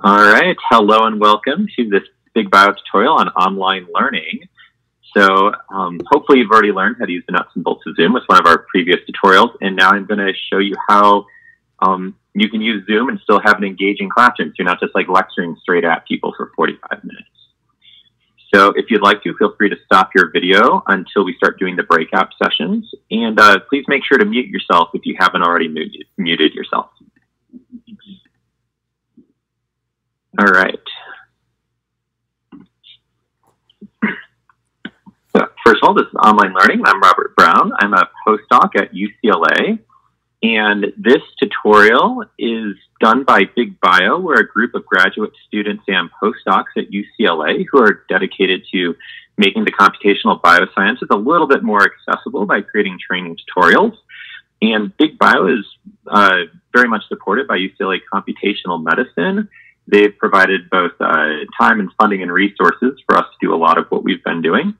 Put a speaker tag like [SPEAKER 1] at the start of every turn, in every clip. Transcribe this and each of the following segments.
[SPEAKER 1] All right, hello and welcome to this big bio tutorial on online learning. So hopefully you've already learned how to use the nuts and bolts of Zoom with one of our previous tutorials, and now I'm going to show you how you can use Zoom and still have an engaging classroom. So you're not just like lecturing straight at people for 45 minutes. So if you'd like to, feel free to stop your video until we start doing the breakout sessions, and please make sure to mute yourself if you haven't already muted yourself. All right. So first of all, this is online learning. I'm Robert Brown. I'm a postdoc at UCLA. And this tutorial is done by Big Bio. We're a group of graduate students and postdocs at UCLA who are dedicated to making the computational biosciences a little bit more accessible by creating training tutorials. And Big Bio is very much supported by UCLA Computational Medicine. They've provided both time and funding and resources for us to do a lot of what we've been doing.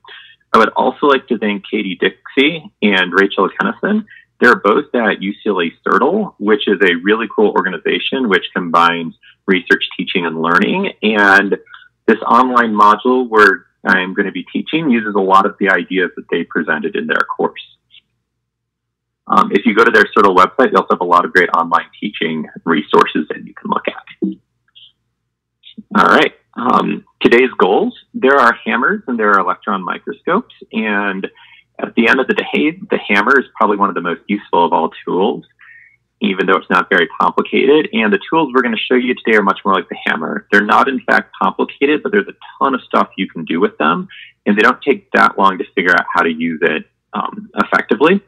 [SPEAKER 1] I would also like to thank Katie Dixie and Rachel Kennison. They're both at UCLA CERTL, which is a really cool organization which combines research, teaching, and learning. And this online module where I'm going to be teaching uses a lot of the ideas that they presented in their course. If you go to their CERTL website, they also have a lot of great online teaching resources that you can look at. All right. Today's goals, there are hammers and there are electron microscopes. And at the end of the day, the hammer is probably one of the most useful of all tools, even though it's not very complicated. And the tools we're going to show you today are much more like the hammer. They're not, in fact, complicated, but there's a ton of stuff you can do with them. And they don't take that long to figure out how to use it effectively.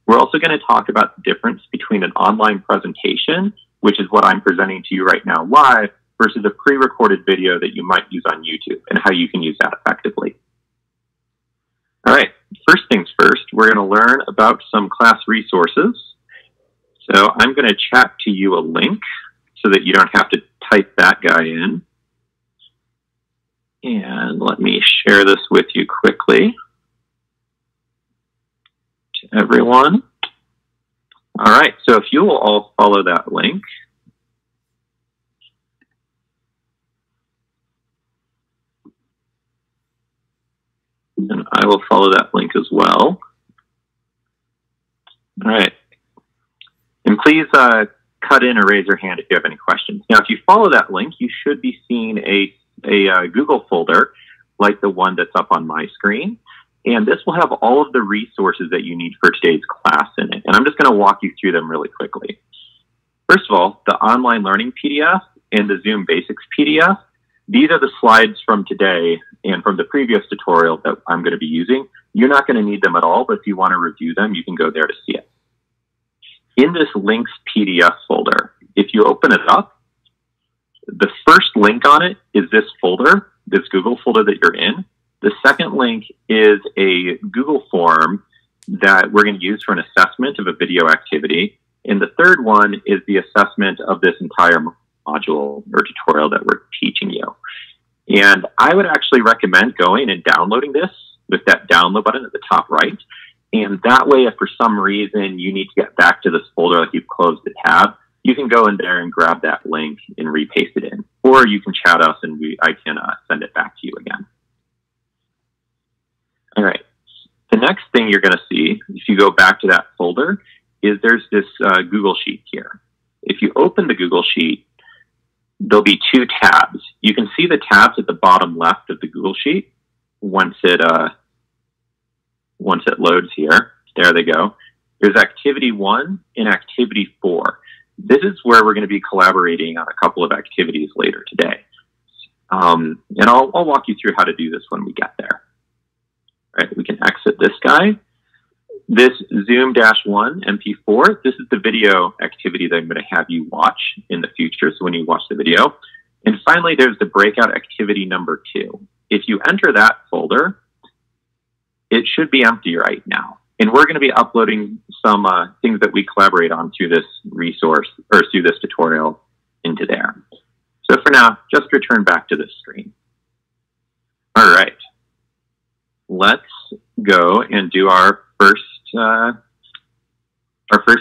[SPEAKER 1] We're also going to talk about the difference between an online presentation, which is what I'm presenting to you right now live, versus a pre-recorded video that you might use on YouTube and how you can use that effectively. All right, first things first, we're going to learn about some class resources. So I'm going to chat to you a link so that you don't have to type that guy in. And let me share this with you quickly to everyone. All right, so if you will all follow that link, and I will follow that link as well. All right. And please cut in or raise your hand if you have any questions. Now, if you follow that link, you should be seeing a Google folder like the one that's up on my screen. And this will have all of the resources that you need for today's class in it. And I'm just going to walk you through them really quickly. First of all, the online learning PDF and the Zoom Basics PDF. These are the slides from today and from the previous tutorial that I'm going to be using. You're not going to need them at all, but if you want to review them, you can go there to see it. In this links PDF folder, if you open it up, the first link on it is this folder, this Google folder that you're in. The second link is a Google form that we're going to use for an assessment of a video activity. And the third one is the assessment of this entire module or tutorial that we're teaching you. And I would actually recommend going and downloading this with that download button at the top right. And that way, if for some reason you need to get back to this folder, like you've closed the tab, you can go in there and grab that link and repaste it in. Or you can chat us and I can send it back to you again. All right. The next thing you're going to see, if you go back to that folder, is there's this Google Sheet here. If you open the Google Sheet, there'll be two tabs. You can see the tabs at the bottom left of the Google Sheet once it loads here. There they go. There's Activity 1 and Activity 4. This is where we're going to be collaborating on a couple of activities later today. And I'll walk you through how to do this when we get there. All right, we can exit this guy. This Zoom-1 MP4, this is the video activity that I'm going to have you watch in the future, so when you watch the video. And finally, there's the breakout activity number 2. If you enter that folder, it should be empty right now. And we're going to be uploading some things that we collaborate on through this resource, or through this tutorial into there. So for now, just return back to this screen. All right. Let's go and do our first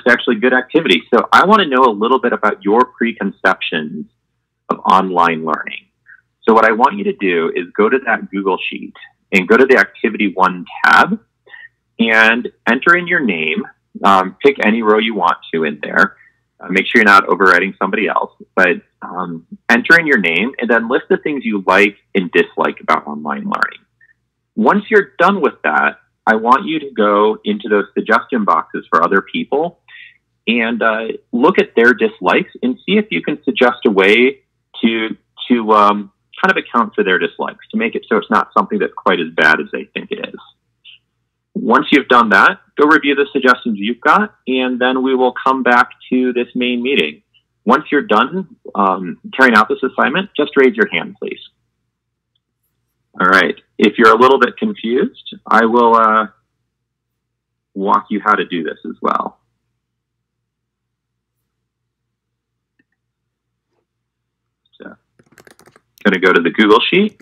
[SPEAKER 1] actually good activity. So I want to know a little bit about your preconceptions of online learning. So what I want you to do is go to that Google Sheet and go to the Activity 1 tab and enter in your name. Pick any row you want to in there. Make sure you're not overwriting somebody else, but enter in your name and then list the things you like and dislike about online learning. Once you're done with that, I want you to go into those suggestion boxes for other people and look at their dislikes and see if you can suggest a way to kind of account for their dislikes, to make it so it's not something that's quite as bad as they think it is. Once you've done that, go review the suggestions you've got, and then we will come back to this main meeting. Once you're done carrying out this assignment, just raise your hand, please. All right. If you're a little bit confused, I will walk you how to do this as well. So, going to go to the Google Sheet.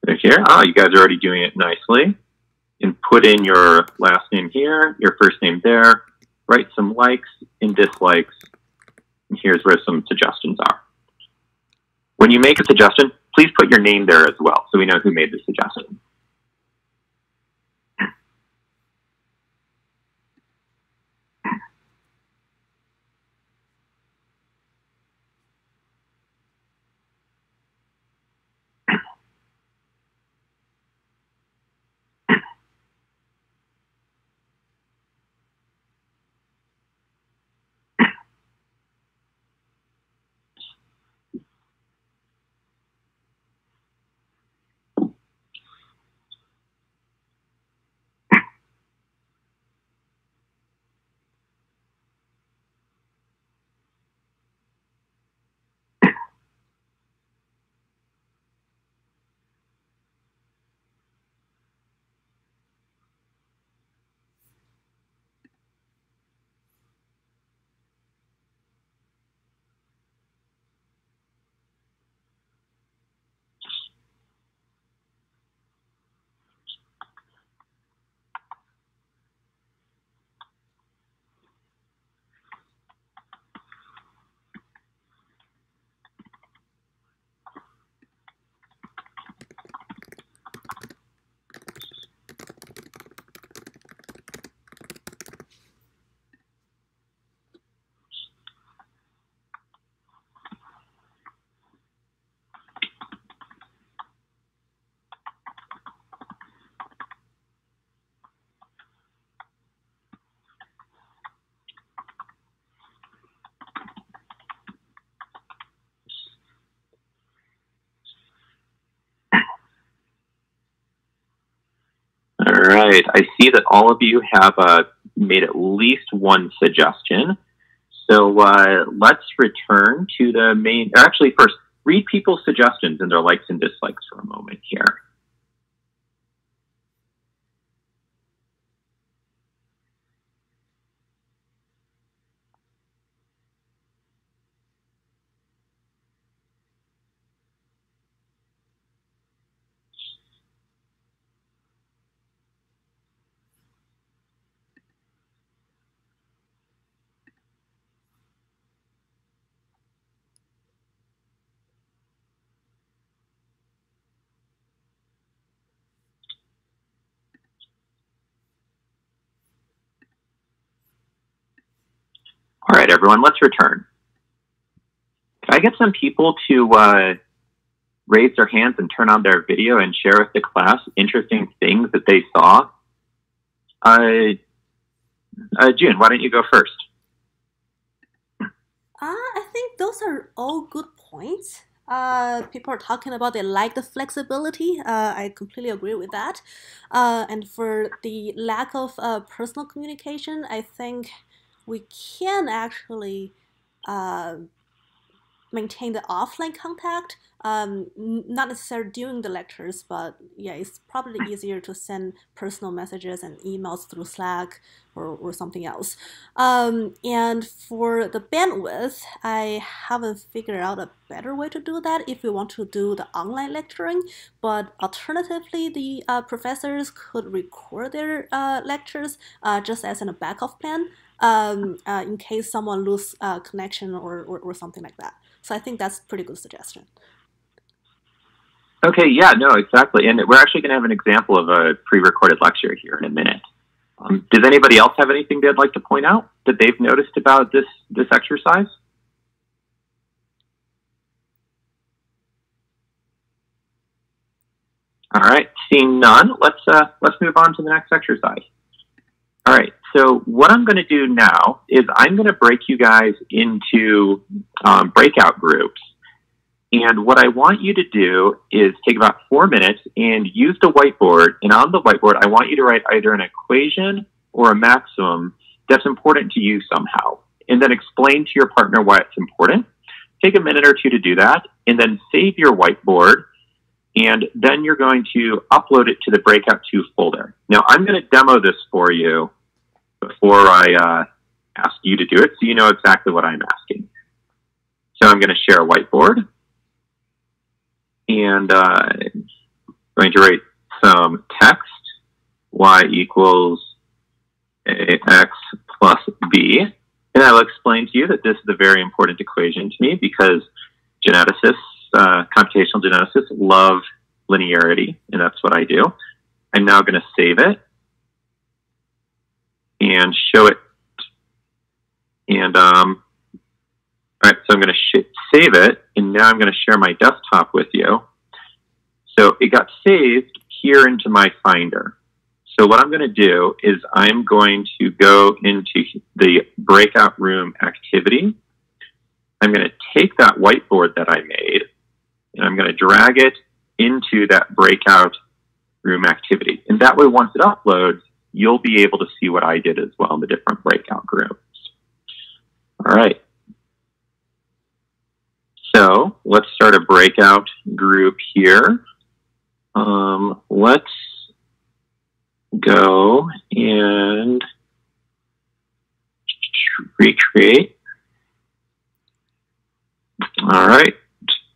[SPEAKER 1] Right here. You guys are already doing it nicely. And put in your last name here, your first name there, write some likes and dislikes. And here's where some suggestions are. When you make a suggestion, please put your name there as well so we know who made the suggestion. All right. I see that all of you have made at least one suggestion. So let's return to the main, actually first, read people's suggestions and their likes and dislikes for a moment here. All right, everyone, let's return. Can I get some people to raise their hands and turn on their video and share with the class interesting things that they saw? June, why don't you go first?
[SPEAKER 2] I think those are all good points. People are talking about they like the flexibility. I completely agree with that. And for the lack of personal communication, I think we can actually maintain the offline contact, not necessarily during the lectures, but yeah, it's probably easier to send personal messages and emails through Slack or something else. And for the bandwidth, I haven't figured out a better way to do that if we want to do the online lecturing, but alternatively, the professors could record their lectures just as in a backup plan. in case someone lose connection or something like that. So I think that's a pretty good suggestion.
[SPEAKER 1] Okay, yeah, no, exactly. And we're actually going to have an example of a pre-recorded lecture here in a minute. Does anybody else have anything they'd like to point out that they've noticed about this exercise? All right, seeing none, let's move on to the next exercise. All right, so what I'm going to do now is I'm going to break you guys into breakout groups. And what I want you to do is take about 4 minutes and use the whiteboard. And on the whiteboard, I want you to write either an equation or a maximum that's important to you somehow. And then explain to your partner why it's important. Take a minute or two to do that. And then save your whiteboard. And then you're going to upload it to the Breakout 2 folder. Now, I'm going to demo this for you before I ask you to do it, so you know exactly what I'm asking. So I'm going to share a whiteboard. And I'm going to write some text, y equals ax plus b. And I'll explain to you that this is a very important equation to me because geneticists, computational geneticists, love linearity, and that's what I do. I'm now going to save it and show it. And all right, so I'm going to save it, and now I'm going to share my desktop with you. So it got saved here into my Finder. So what I'm going to do is I'm going to go into the breakout room activity. I'm going to take that whiteboard that I made, and I'm going to drag it into that breakout room activity. And that way, once it uploads, you'll be able to see what I did as well in the different breakout groups. All right. So let's start a breakout group here. Let's go and recreate. All right.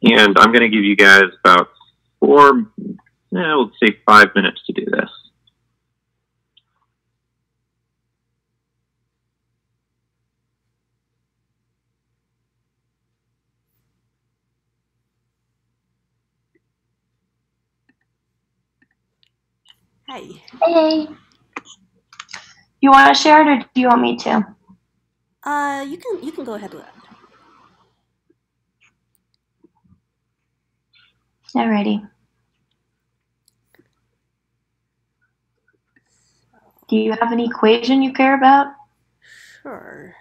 [SPEAKER 1] And I'm going to give you guys about let's say 5 minutes to do this.
[SPEAKER 2] Hi.
[SPEAKER 3] Hey. You want to share it or do you want me to?
[SPEAKER 2] You can go ahead with that.
[SPEAKER 3] Alrighty. Do you have an equation you care about?
[SPEAKER 2] Sure.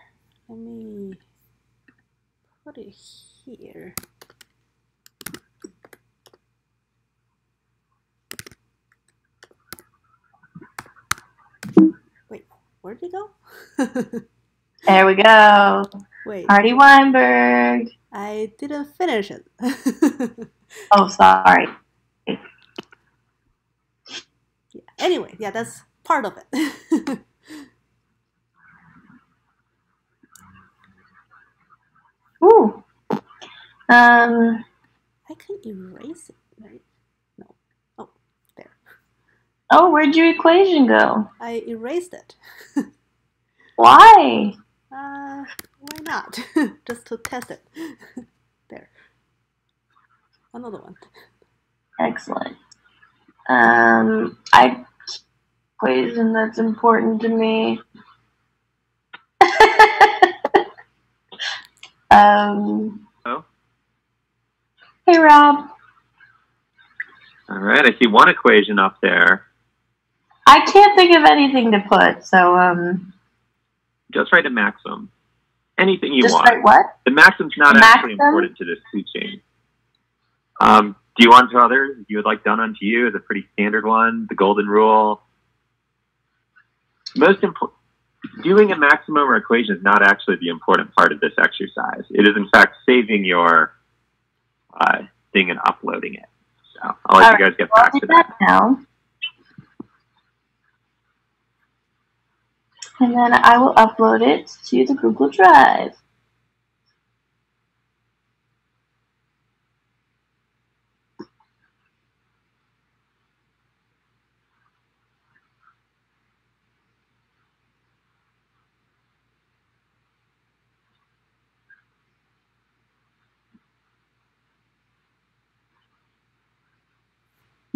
[SPEAKER 2] Let me put it here. Wait, where'd it go?
[SPEAKER 3] There we go.
[SPEAKER 2] Wait.
[SPEAKER 3] Marty Weinberg.
[SPEAKER 2] I didn't finish it.
[SPEAKER 3] Oh, sorry.
[SPEAKER 2] Yeah. Anyway, yeah, that's part of it.
[SPEAKER 3] Ooh.
[SPEAKER 2] I can erase it, right? No. Oh, there.
[SPEAKER 3] Oh, where'd your equation go?
[SPEAKER 2] I erased it.
[SPEAKER 3] Why?
[SPEAKER 2] Why not? Just to test it. There. Another one.
[SPEAKER 3] Excellent. Equation that's important to me.
[SPEAKER 1] Oh.
[SPEAKER 3] Hey, Rob.
[SPEAKER 1] All right, I see one equation up there.
[SPEAKER 3] I can't think of anything to put, so
[SPEAKER 1] Just write a maxim. Anything you
[SPEAKER 3] just
[SPEAKER 1] want.
[SPEAKER 3] write what?
[SPEAKER 1] The maxim's not actually important to this food chain. Do you want to others? You would like done unto you is a pretty standard one. The golden rule. Most important. Doing a maximum or equation is not actually the important part of this exercise. It is, in fact, saving your thing and uploading it. So I'll let you guys get back to that
[SPEAKER 3] now. And then I will upload it to the Google Drive.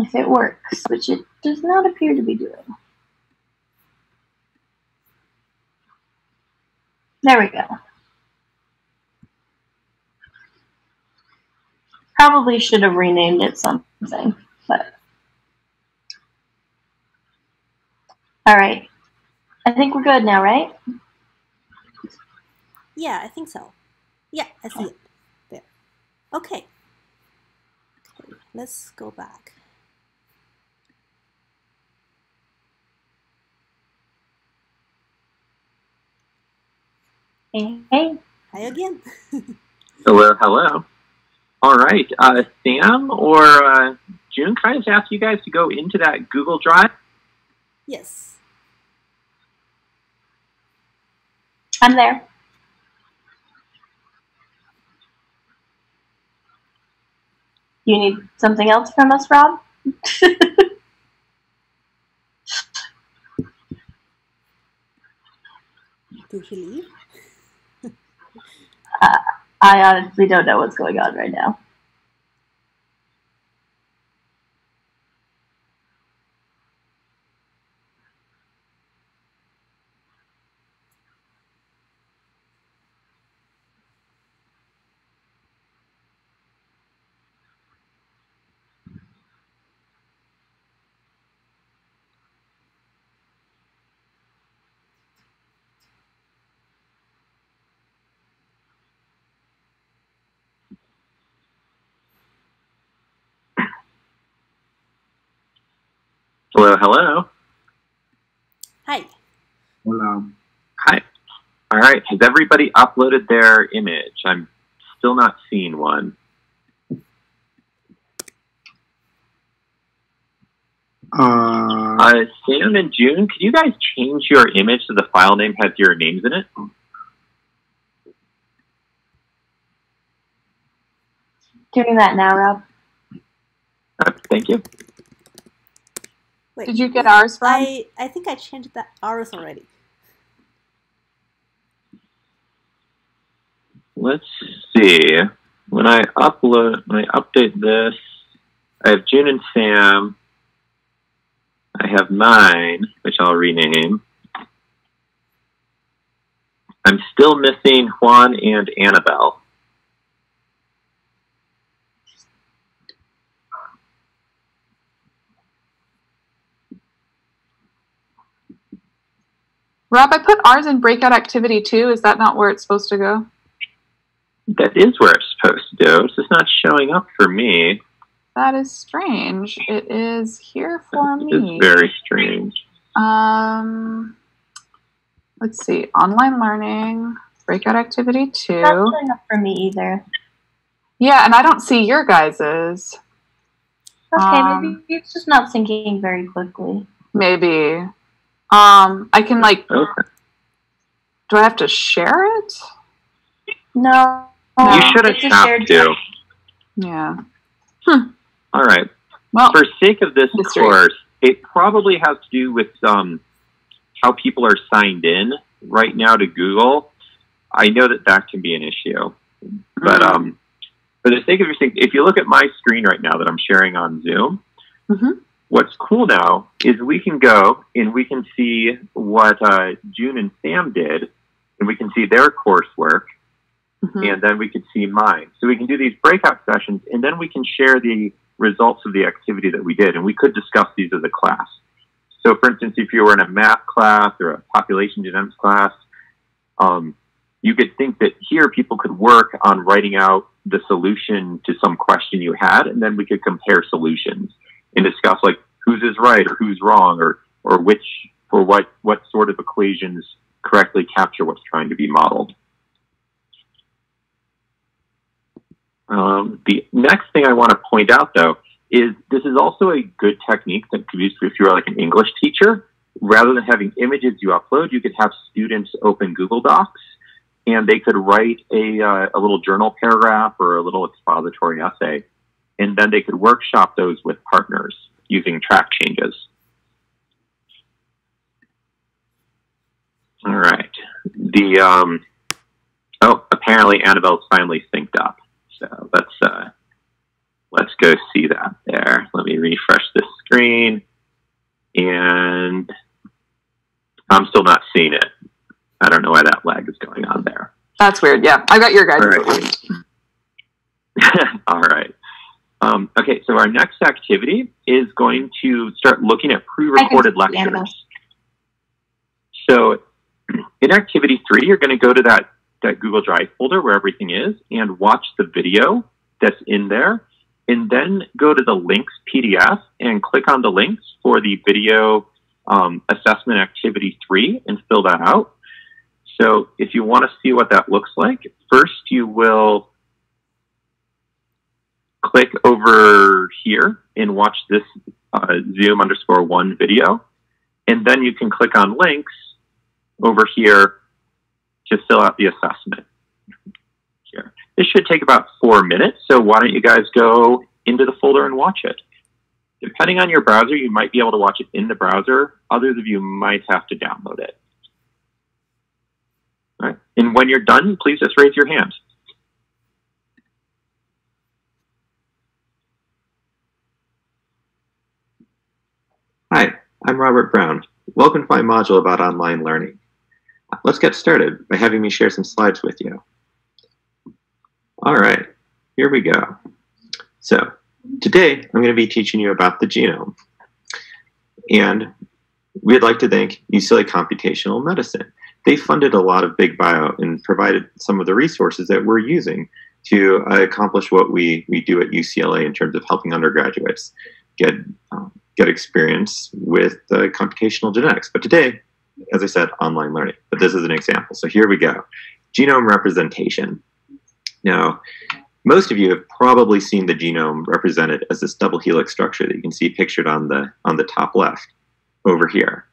[SPEAKER 3] If it works, which it does not appear to be doing. There we go. Probably should have renamed it something, but. All right. I think we're good now, right?
[SPEAKER 2] Yeah, I think so. Yeah, I see it. There. Okay. Okay, let's go back.
[SPEAKER 3] Hey, hey.
[SPEAKER 2] Hi again.
[SPEAKER 1] Hello, hello. All right, Sam or June, can I just ask you guys to go into that Google Drive?
[SPEAKER 2] Yes.
[SPEAKER 3] I'm there. You need something else from us, Rob?
[SPEAKER 2] Did he leave?
[SPEAKER 3] I honestly don't know what's going on right now.
[SPEAKER 1] Hello, hello.
[SPEAKER 2] Hi.
[SPEAKER 4] Hello.
[SPEAKER 1] Hi. All right, has everybody uploaded their image? I'm still not seeing one. Sam and June, can you guys change your image so the file name has your names in it?
[SPEAKER 3] Doing that now, Rob.
[SPEAKER 1] Thank you.
[SPEAKER 2] Wait,
[SPEAKER 5] Did you get ours from?
[SPEAKER 2] I think I changed that ours already.
[SPEAKER 1] Let's see. When I update this, I have June and Sam. I have mine, which I'll rename. I'm still missing Juan and Annabelle.
[SPEAKER 5] Rob, I put ours in breakout activity 2. Is that not where it's supposed to go?
[SPEAKER 1] That is where it's supposed to go. It's just not showing up for me.
[SPEAKER 5] That is strange. It is here for me.
[SPEAKER 1] It's very strange.
[SPEAKER 5] Let's see. Online learning, breakout activity 2.
[SPEAKER 3] Not showing up for me either.
[SPEAKER 5] Yeah, and I don't see your guys's.
[SPEAKER 3] Okay, maybe it's just not syncing very quickly.
[SPEAKER 5] Maybe. I can
[SPEAKER 1] Okay.
[SPEAKER 5] do I have to share it?
[SPEAKER 3] No.
[SPEAKER 1] You shouldn't
[SPEAKER 3] it's a
[SPEAKER 1] have
[SPEAKER 3] shared
[SPEAKER 1] to.
[SPEAKER 5] Yeah.
[SPEAKER 1] All right.
[SPEAKER 5] Well,
[SPEAKER 1] For sake of this
[SPEAKER 5] mystery.
[SPEAKER 1] course, it probably has to do with how people are signed in right now to Google. I know that can be an issue. But for the sake of your thing, if you look at my screen right now that I'm sharing on Zoom, what's cool now is we can go and we can see what June and Sam did, and we can see their coursework, and then we could see mine. So we can do these breakout sessions, and then we can share the results of the activity that we did, and we could discuss these as a class. So, for instance, if you were in a math class or a population genetics class, you could think that here people could work on writing out the solution to some question you had, and then we could compare solutions and discuss like whose is right or who's wrong, or which or what sort of equations correctly capture what's trying to be modeled. The next thing I want to point out, though, is this is also a good technique that could be used if you're like an English teacher. Rather than having images you upload, you could have students open Google Docs, and they could write a little journal paragraph or a little expository essay, and then they could workshop those with partners using track changes. All right. Apparently Annabelle's finally synced up. So let's let's go see that there. Let me refresh this screen. And I'm still not seeing it. I don't know why that lag is going on there.
[SPEAKER 5] That's weird. Yeah, I got your guys.
[SPEAKER 1] All right. All right. Okay, so our next activity is going to start looking at pre-recorded lectures. So in activity 3, you're going to go to that Google Drive folder where everything is and watch the video that's in there, and then go to the links PDF and click on the links for the video assessment activity 3 and fill that out. So if you want to see what that looks like, first you will click over here and watch this Zoom_1 video. And then you can click on links over here to fill out the assessment. Here. This should take about 4 minutes. So why don't you guys go into the folder and watch it? Depending on your browser, you might be able to watch it in the browser. Others of you might have to download it. All right. And when you're done, please just raise your hand.
[SPEAKER 4] Hi, I'm Robert Brown. Welcome to my module about online learning. Let's get started by having me share some slides with you. All right, here we go. So today I'm going to be teaching you about the genome. And we'd like to thank UCLA Computational Medicine. They funded a lot of big bio and provided some of the resources that we're using to accomplish what we do at UCLA in terms of helping undergraduates get experience with computational genetics. But today, as I said, online learning. But this is an example. So here we go. Genome representation. Now, most of you have probably seen the genome represented as this double helix structure that you can see pictured on the top left over here.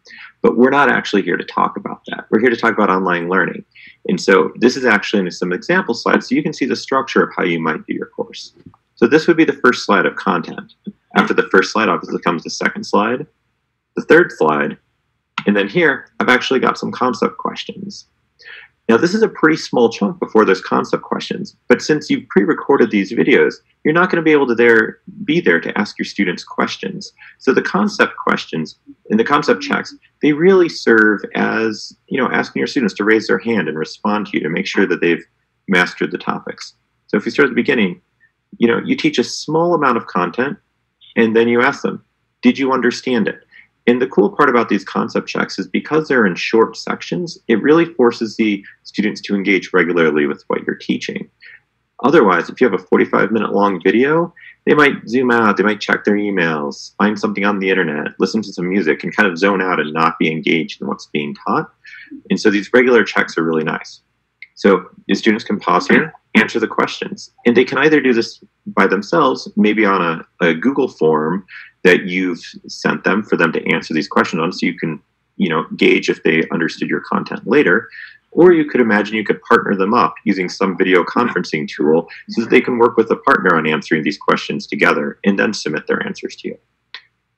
[SPEAKER 4] But we're not actually here to talk about that. We're here to talk about online learning. And so this is actually some example slides so you can see the structure of how you might do your course. So this would be the first slide of content. After the first slide, obviously comes the second slide, the third slide, and then here, I've actually got some concept questions. Now, this is a pretty small chunk before those concept questions, but since you've pre-recorded these videos, you're not going to be able to be there to ask your students questions. So the concept questions and the concept checks, they really serve as, asking your students to raise their hand and respond to you to make sure that they've mastered the topics. So if we start at the beginning, you teach a small amount of content, and then you ask them, did you understand it? And the cool part about these concept checks is because they're in short sections, it really forces the students to engage regularly with what you're teaching. Otherwise, if you have a 45-minute long video, they might zoom out, they might check their emails, find something on the internet, listen to some music, and kind of zone out and not be engaged in what's being taught. And so these regular checks are really nice. So the students can pause here, answer the questions. And they can either do this by themselves, maybe on a Google form that you've sent them for them to answer these questions on, so you can, gauge if they understood your content later. Or you could imagine you could partner them up using some video conferencing tool so that they can work with a partner on answering these questions together and then submit their answers to you.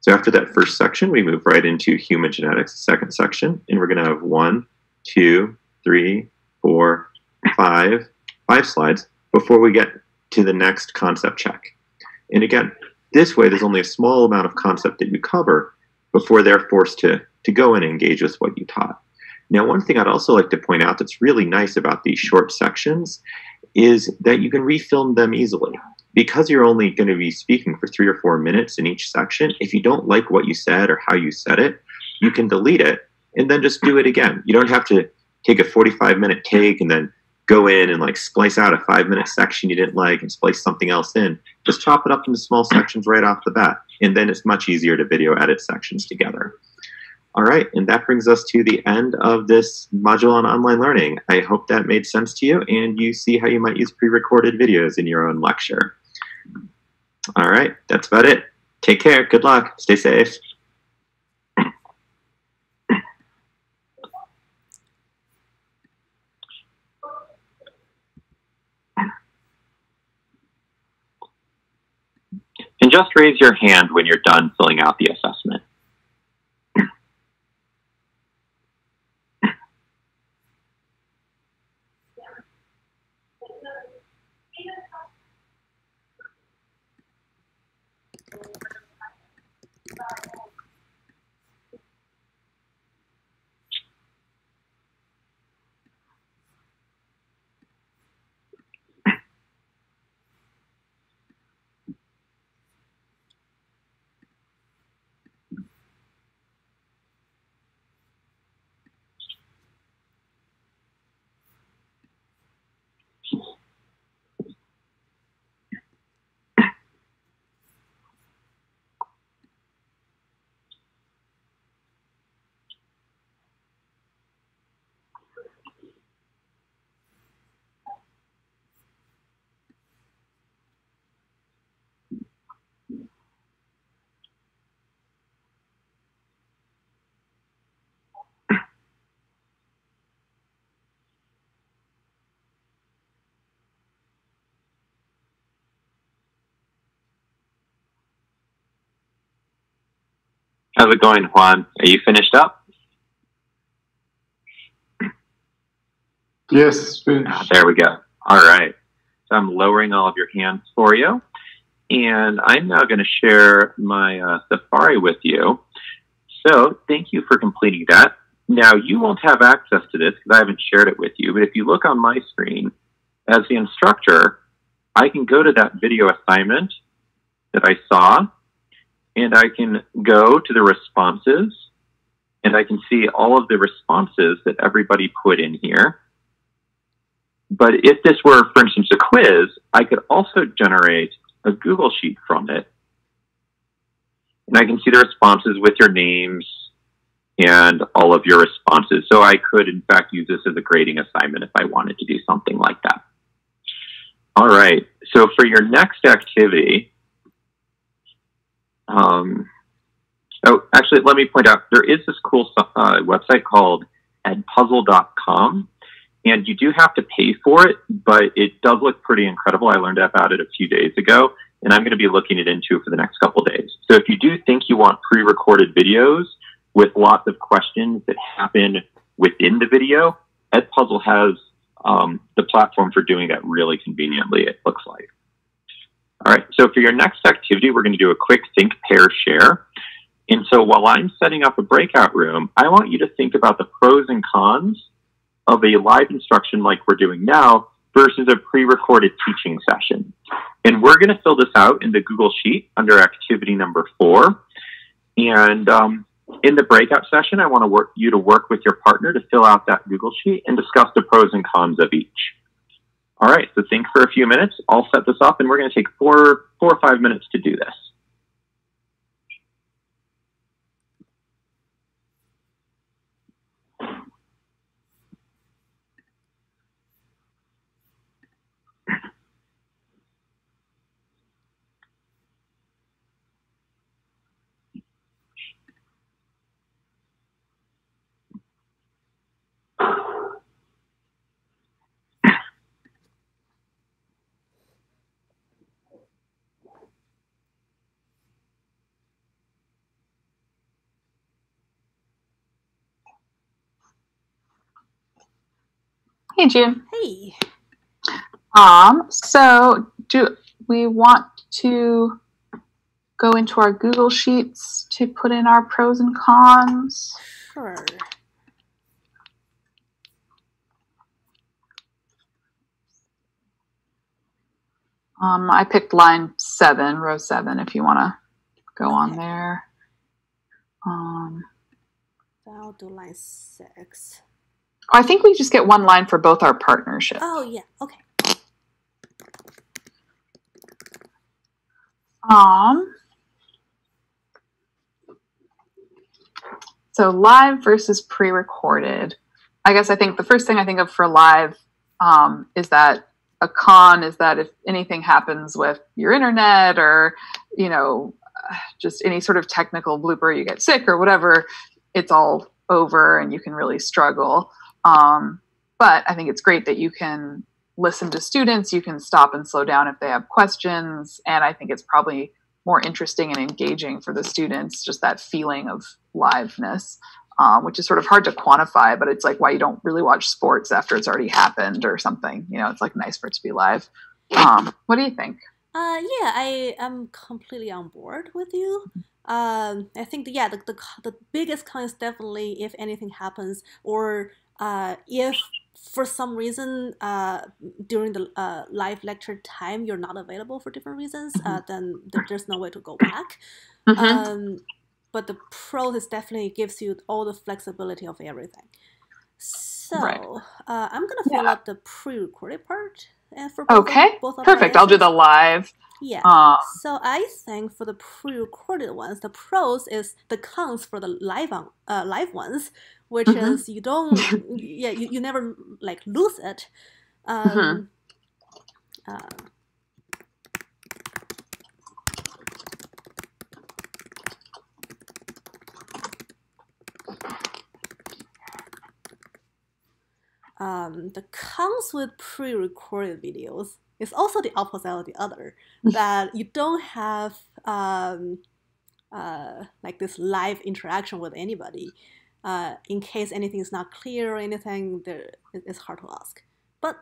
[SPEAKER 4] So after that first section, we move right into human genetics, second section, and we're going to have 1, 2, 3, 4, 5 slides before we get to the next concept check. And again, this way, there's only a small amount of concept that you cover before they're forced to go and engage with what you taught. Now, one thing I'd also like to point out that's really nice about these short sections is that you can refilm them easily. Because you're only going to be speaking for 3 or 4 minutes in each section, if you don't like what you said or how you said it, you can delete it and then just do it again. You don't have to take a 45-minute take and then go in and splice out a 5-minute section you didn't like and splice something else in. Just chop it up into small sections right off the bat. And then it's much easier to video edit sections together. All right, and that brings us to the end of this module on online learning. I hope that made sense to you and you see how you might use pre-recorded videos in your own lecture. All right, that's about it. Take care, good luck, stay safe.
[SPEAKER 1] And just raise your hand when you're done filling out the assessment. How's it going, Juan? Are you finished up?
[SPEAKER 6] Yes, finished.
[SPEAKER 1] There we go. All right. So I'm lowering all of your hands for you. And I'm now going to share my Safari with you. So thank you for completing that. Now, you won't have access to this because I haven't shared it with you. But if you look on my screen, as the instructor, I can go to that video assignment that I saw, and I can go to the responses, and I can see all of the responses that everybody put in here. But if this were, for instance, a quiz, I could also generate a Google Sheet from it. And I can see the responses with your names and all of your responses. So I could, in fact, use this as a grading assignment if I wanted to do something like that. All right. So for your next activity, actually, let me point out, there is this cool website called edpuzzle.com. And you do have to pay for it, but it does look pretty incredible. I learned about it a few days ago, and I'm going to be looking it into for the next couple of days. So if you do think you want pre-recorded videos with lots of questions that happen within the video, Edpuzzle has the platform for doing that really conveniently, it looks like. All right, so for your next activity, we're going to do a quick think, pair, share. And so while I'm setting up a breakout room, I want you to think about the pros and cons of a live instruction like we're doing now versus a pre-recorded teaching session. And we're going to fill this out in the Google Sheet under activity number 4. And in the breakout session, I want you to work with your partner to fill out that Google Sheet and discuss the pros and cons of each. All right, so think for a few minutes. I'll set this up, and we're going to take 4 or 5 minutes to do this.
[SPEAKER 5] Hey, June.
[SPEAKER 2] Hey.
[SPEAKER 5] So do we want to go into our Google Sheets to put in our pros and cons?
[SPEAKER 2] Sure.
[SPEAKER 5] I picked line 7, row 7, if you want to go on there.
[SPEAKER 2] I'll do line 6.
[SPEAKER 5] I think we just get one line for both our partnerships.
[SPEAKER 2] Oh, yeah. Okay.
[SPEAKER 5] So live versus pre-recorded. I guess I think the first thing I think of for live is that a con is that if anything happens with your internet or, just any sort of technical blooper, you get sick or whatever, it's all over and you can really struggle. But I think it's great that you can listen to students, you can stop and slow down if they have questions. And I think it's probably more interesting and engaging for the students, just that feeling of liveness, which is sort of hard to quantify, but it's like why you don't really watch sports after it's already happened or something. It's like nice for it to be live. What do you think?
[SPEAKER 2] Yeah, I am completely on board with you. I think, the biggest con is definitely if anything happens or if for some reason during the live lecture time you're not available for different reasons, then there's no way to go back. But the pros is definitely gives you all the flexibility of everything. So
[SPEAKER 5] Right.
[SPEAKER 2] I'm going to fill out the pre-recorded part. For both
[SPEAKER 5] Okay,
[SPEAKER 2] both of
[SPEAKER 5] perfect.
[SPEAKER 2] our
[SPEAKER 5] I'll do the
[SPEAKER 2] answers.
[SPEAKER 5] live.
[SPEAKER 2] Yeah. So I think for the pre-recorded ones, the pros is the cons for the live ones, which is you don't, you never like lose it. The cons with pre-recorded videos is also the opposite of the other, that you don't have like this live interaction with anybody. In case anything is not clear or anything, it's hard to ask. But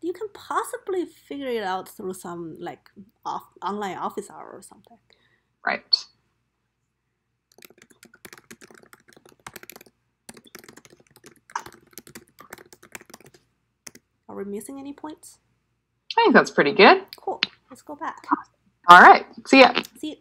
[SPEAKER 2] you can possibly figure it out through some like online office hour or something.
[SPEAKER 5] Right.
[SPEAKER 2] Are we missing any points?
[SPEAKER 5] I think that's pretty good.
[SPEAKER 2] Cool. Let's go back.
[SPEAKER 5] All right. See ya.
[SPEAKER 2] See you.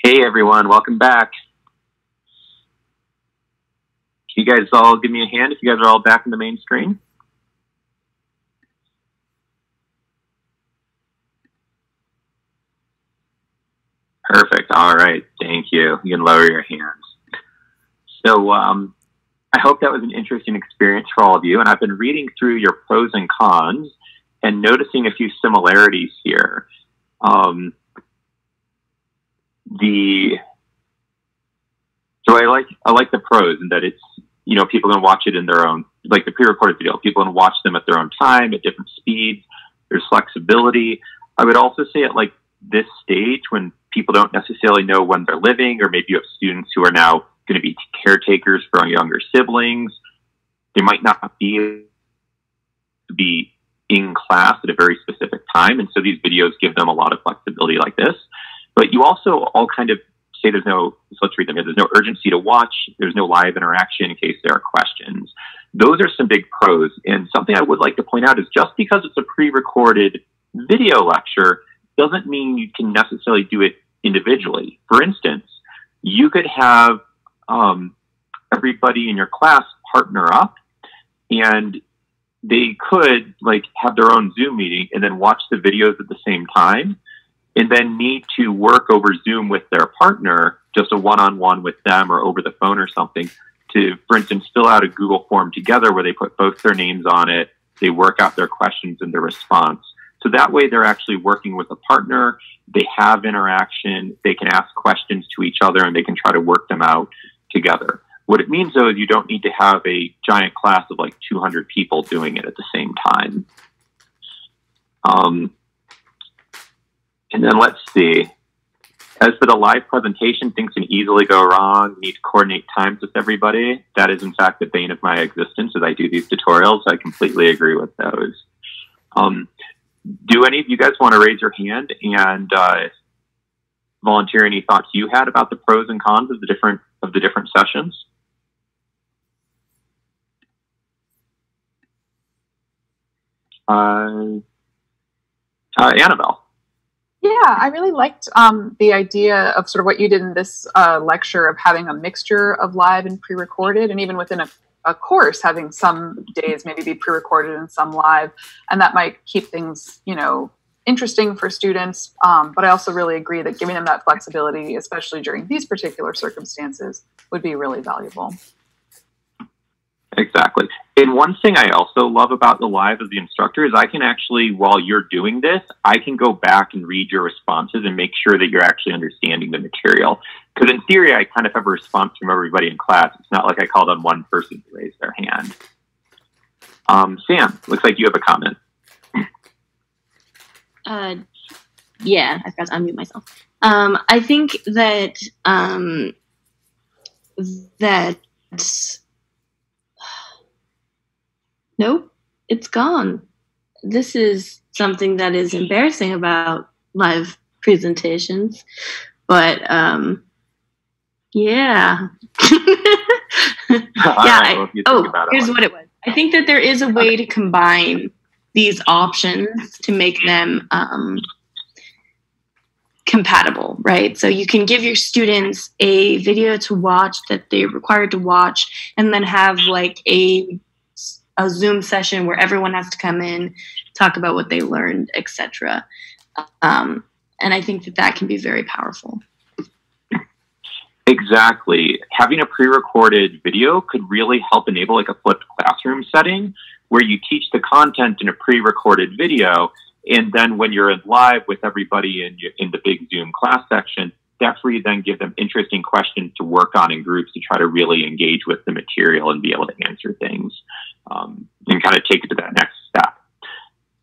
[SPEAKER 1] Hey everyone, welcome back. Can you guys all give me a hand if you guys are all back in the main screen? Perfect. All right. Thank you. You can lower your hands. So I hope that was an interesting experience for all of you. And I've been reading through your pros and cons and noticing a few similarities here. So I like the pros in that it's, you know, people can watch it in their own, like the pre-recorded video, people can watch them at their own time at different speeds. There's flexibility. I would also say at like this stage when people don't necessarily know when they're living, or maybe you have students who are now going to be caretakers for younger siblings, they might not be in class at a very specific time. And so these videos give them a lot of flexibility like this. But you also all kind of say there's no, so let's read them here. There's no urgency to watch. There's no live interaction in case there are questions. Those are some big pros. And something I would like to point out is just because it's a pre-recorded video lecture doesn't mean you can necessarily do it individually. For instance, you could have everybody in your class partner up, and they could like have their own Zoom meeting and then watch the videos at the same time, and then need to work over Zoom with their partner, just a one-on-one with them or over the phone or something, to, for instance, fill out a Google form together where they put both their names on it, they work out their questions and their response. So that way they're actually working with a partner, they have interaction, they can ask questions to each other, and they can try to work them out together. What it means, though, is you don't need to have a giant class of like 200 people doing it at the same time. And then let's see. As for the live presentation, things can easily go wrong. You need to coordinate times with everybody. That is, in fact, the bane of my existence as I do these tutorials. I completely agree with those. Do any of you guys want to raise your hand and volunteer any thoughts you had about the pros and cons of the different sessions? Annabelle.
[SPEAKER 5] Yeah, I really liked the idea of sort of what you did in this lecture of having a mixture of live and pre-recorded, and even within a course having some days maybe be pre-recorded and some live, and that might keep things, you know, interesting for students. But I also really agree that giving them that flexibility, especially during these particular circumstances, would be really valuable.
[SPEAKER 1] Exactly. And one thing I also love about the live as the instructor is I can actually, while you're doing this, I can go back and read your responses and make sure that you're actually understanding the material. Because in theory, I kind of have a response from everybody in class. It's not like I called on one person to raise their hand. Sam, looks like you have a comment.
[SPEAKER 6] Yeah, I forgot to unmute myself. I think that
[SPEAKER 3] that, nope, it's gone. This is something that is embarrassing about live presentations, but yeah. Yeah. Here's what it was. I think that there is a way to combine these options to make them compatible, right? So you can give your students a video to watch that they're required to watch, and then have like a Zoom session where everyone has to come in, talk about what they learned, etc. And I think that that can be very powerful.
[SPEAKER 1] Exactly. Having a pre-recorded video could really help enable like a flipped classroom setting where you teach the content in a pre-recorded video, and then when you're in live with everybody in the big Zoom class section, that's where you then give them interesting questions to work on in groups to try to really engage with the material and be able to answer things, and kind of take it to that next step.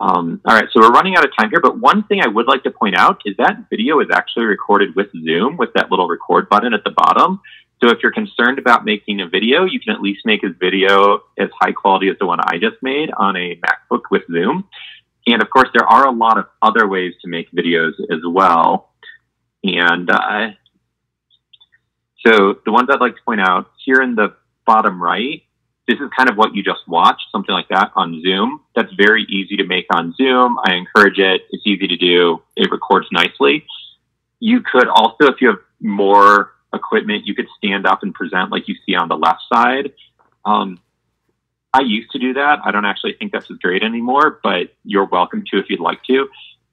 [SPEAKER 1] All right, so we're running out of time here, but one thing I would like to point out is that video is actually recorded with Zoom with that little record button at the bottom. So if you're concerned about making a video, you can at least make a video as high quality as the one I just made on a MacBook with Zoom. And of course, there are a lot of other ways to make videos as well. And so the ones I'd like to point out here in the bottom right, this is kind of what you just watched, something like that on Zoom. That's very easy to make on Zoom. I encourage it. It's easy to do. It records nicely. You could also, if you have more equipment, you could stand up and present like you see on the left side. I used to do that. I don't actually think that's as great anymore, but you're welcome to if you'd like to.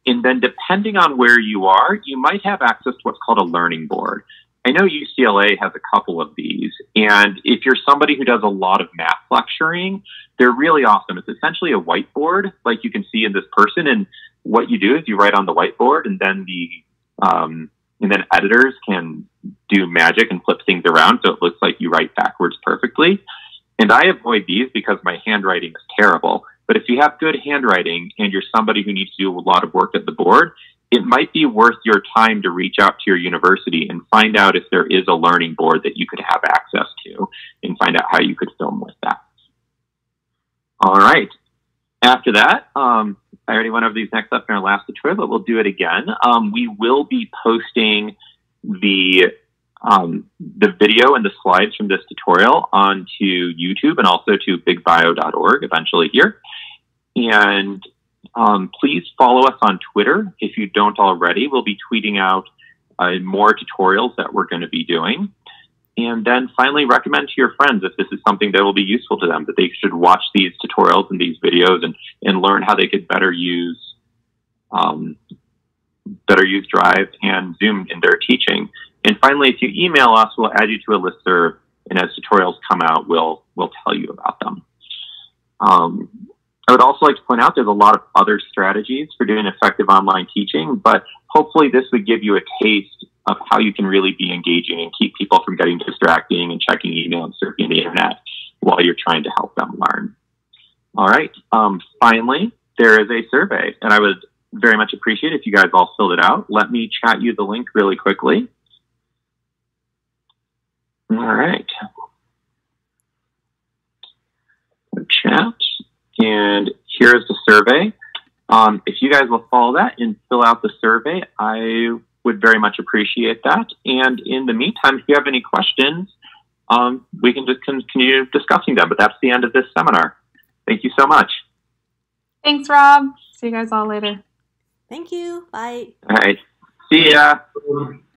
[SPEAKER 1] And then depending on where you are, you might have access to what's called a learning board. I know UCLA has a couple of these, and if you're somebody who does a lot of math lecturing, they're really awesome. It's essentially a whiteboard, like you can see in this person, and what you do is you write on the whiteboard, and then editors can do magic and flip things around so it looks like you write backwards perfectly. And I avoid these because my handwriting is terrible. But if you have good handwriting and you're somebody who needs to do a lot of work at the board, it might be worth your time to reach out to your university and find out if there is a learning board that you could have access to and find out how you could film with that. All right. After that, I already went over these next up in our last tutorial, but we'll do it again. We will be posting the video and the slides from this tutorial onto YouTube and also to bigbio.org eventually here. And please follow us on Twitter if you don't already. We'll be tweeting out more tutorials that we're going to be doing. And then finally, recommend to your friends if this is something that will be useful to them, that they should watch these tutorials and these videos and learn how they could better use Drive and Zoom in their teaching. And finally, if you email us, we'll add you to a listserv, and as tutorials come out, we'll tell you about them. I would also like to point out there's a lot of other strategies for doing effective online teaching, but hopefully this would give you a taste of how you can really be engaging and keep people from getting distracting and checking email and surfing the internet while you're trying to help them learn. All right. Finally, there is a survey, and I would very much appreciate if you guys all filled it out. Let me chat you the link really quickly. All right. Chat. And here's the survey. If you guys will follow that and fill out the survey, I would very much appreciate that. And in the meantime, if you have any questions, we can just continue discussing them. But that's the end of this seminar. Thank you so much.
[SPEAKER 5] Thanks, Rob. See you guys all later.
[SPEAKER 2] Thank you. Bye.
[SPEAKER 1] All right. See ya.